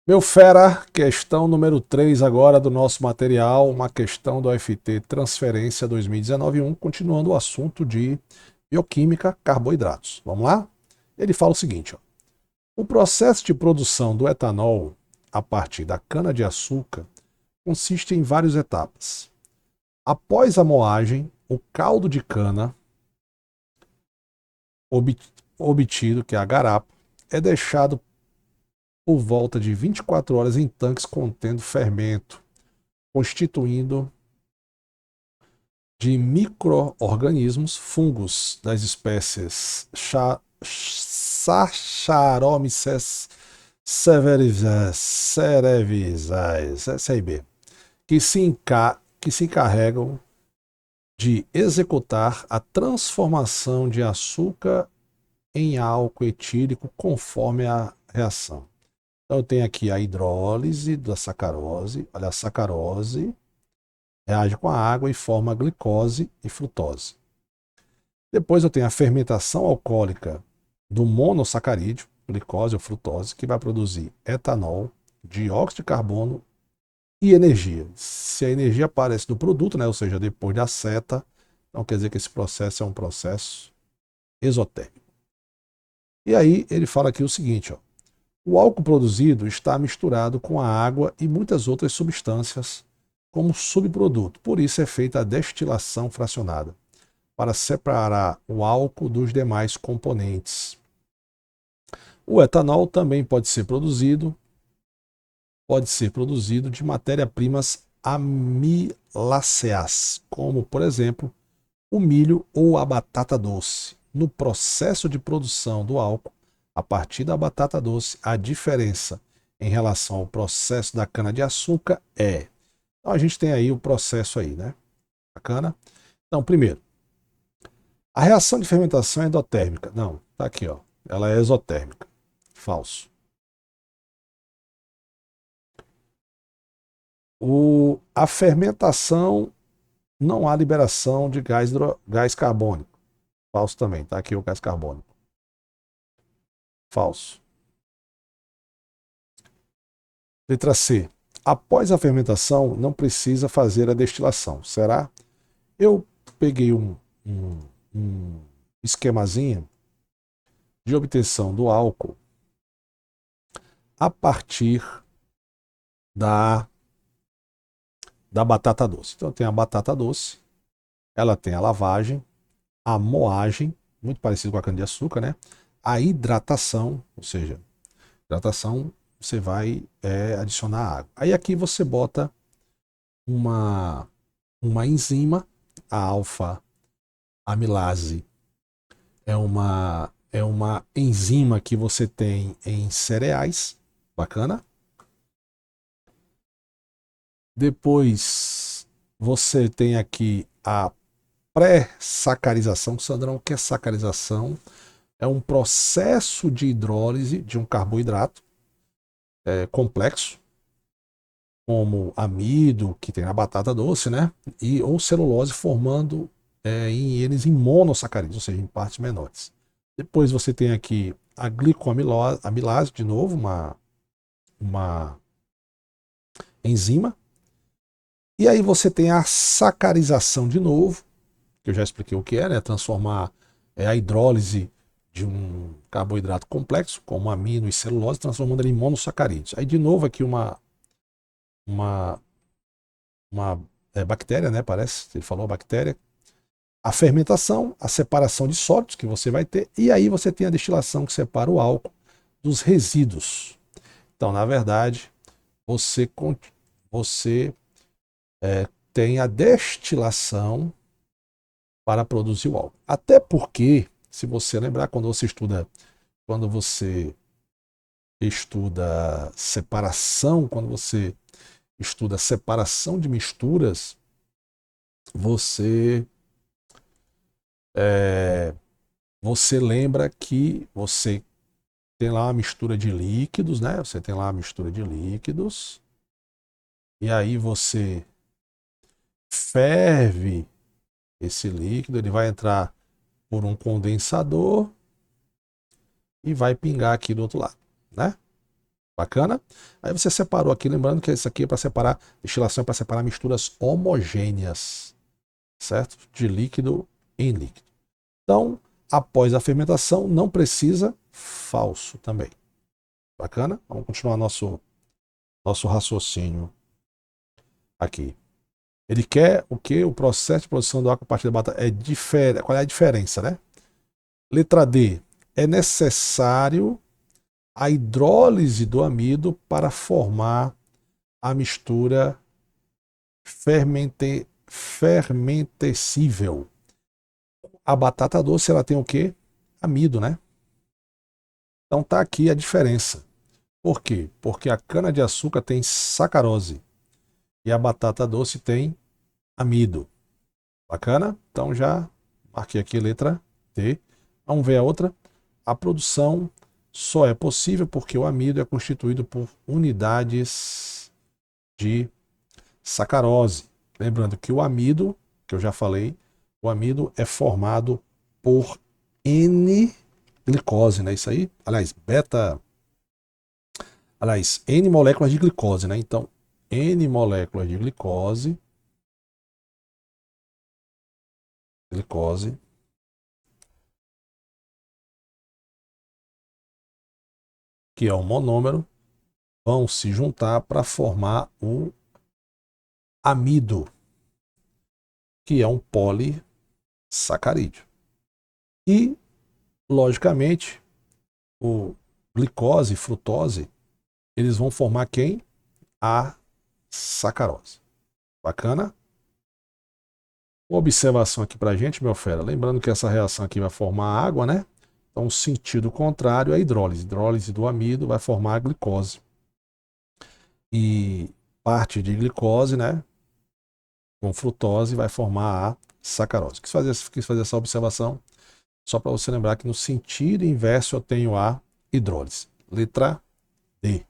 Meu fera, questão número 3 agora do nosso material, uma questão do FT Transferência 2019-1, continuando o assunto de bioquímica, carboidratos. Vamos lá? Ele fala o seguinte, ó, o processo de produção do etanol a partir da cana-de-açúcar consiste em várias etapas. Após a moagem, o caldo de cana obtido, que é a garapa, é deixado por volta de 24 horas em tanques contendo fermento, constituindo de micro-organismos, fungos das espécies Saccharomyces cerevisiae, SIB, que se encarregam de executar a transformação de açúcar em álcool etílico conforme a reação. Então eu tenho aqui a hidrólise da sacarose, olha a sacarose, reage com a água e forma glicose e frutose. Depois eu tenho a fermentação alcoólica do monossacarídeo, glicose ou frutose, que vai produzir etanol, dióxido de carbono e energia. Se a energia aparece no produto, né, ou seja, depois da seta, então quer dizer que esse processo é um processo exotérmico. E aí ele fala aqui o seguinte, ó, o álcool produzido está misturado com a água e muitas outras substâncias como subproduto, por isso é feita a destilação fracionada, para separar o álcool dos demais componentes. O etanol também pode ser produzido de matéria-primas amiláceas, como, por exemplo, o milho ou a batata doce. No processo de produção do álcool, a partir da batata doce, a diferença em relação ao processo da cana-de-açúcar é. Então a gente tem aí o processo aí, né? Bacana? Então, primeiro, a reação de fermentação é endotérmica. Não, tá aqui, ó. Ela é exotérmica. Falso. A fermentação não há liberação de gás carbônico. Falso também, tá aqui o gás carbônico. Falso. Letra C. Após a fermentação, não precisa fazer a destilação. Será? Eu peguei um, um esquemazinho de obtenção do álcool a partir da, da batata doce. Então tem a batata doce, ela tem a lavagem, a moagem, muito parecido com a cana-de-açúcar, né? A hidratação, ou seja, hidratação você vai adicionar água. Aí aqui você bota uma, uma enzima, a alfa-amilase é uma enzima que você tem em cereais, bacana. Depois você tem aqui a pré-sacarização. Sandrão, o que é sacarização? É um processo de hidrólise de um carboidrato complexo, como amido, que tem na batata doce, né? Ou celulose formando em eles em monossacarídeos, ou seja, em partes menores. Depois você tem aqui a glicoamilase, de novo, uma enzima. E aí você tem a sacarização de novo, que eu já expliquei o que é, né? Transformar a hidrólise de um carboidrato complexo, como amino e celulose, transformando ele em monossacarídeos. Aí de novo aqui uma, uma bactéria, né? Parece, ele falou bactéria. A fermentação, a separação de sólidos que você vai ter, e aí você tem a destilação que separa o álcool dos resíduos. Então, na verdade, você, você tem a destilação para produzir o álcool. Até porque, se você lembrar, quando você estuda separação, quando você estuda separação de misturas, você é, você lembra que você tem lá uma mistura de líquidos, né? Você tem lá uma mistura de líquidos, e aí você ferve esse líquido, ele vai entrar por um condensador e vai pingar aqui do outro lado, né? Bacana? Aí você separou aqui, lembrando que isso aqui é para separar, destilação é para separar misturas homogêneas, certo? De líquido em líquido. Então, após a fermentação, não precisa falso também. Bacana? Vamos continuar nosso raciocínio aqui. Ele quer o que? O processo de produção do álcool a partir da batata é diferente. Qual é a diferença, né? Letra D. É necessário a hidrólise do amido para formar a mistura fermentecível. A batata doce ela tem o quê? Amido, né? Então tá aqui a diferença. Por quê? Porque a cana-de-açúcar tem sacarose e a batata doce tem amido. Bacana? Então já marquei aqui a letra D. Vamos ver a outra. A produção só é possível porque o amido é constituído por unidades de sacarose. Lembrando que o amido, que eu já falei, o amido é formado por N-glicose, né? Isso aí, N moléculas de glicose, né? Então, N moléculas de glicose, que é um monômero, vão se juntar para formar o amido, que é um polissacarídeo. E, logicamente, o glicose, frutose, eles vão formar quem? A sacarose. Bacana? Uma observação aqui pra gente, meu fera. Lembrando que essa reação aqui vai formar água, né? Então, o sentido contrário é a hidrólise. Hidrólise do amido vai formar a glicose. E parte de glicose, né? Com frutose vai formar a sacarose. Quis fazer essa observação só para você lembrar que no sentido inverso eu tenho a hidrólise. Letra D.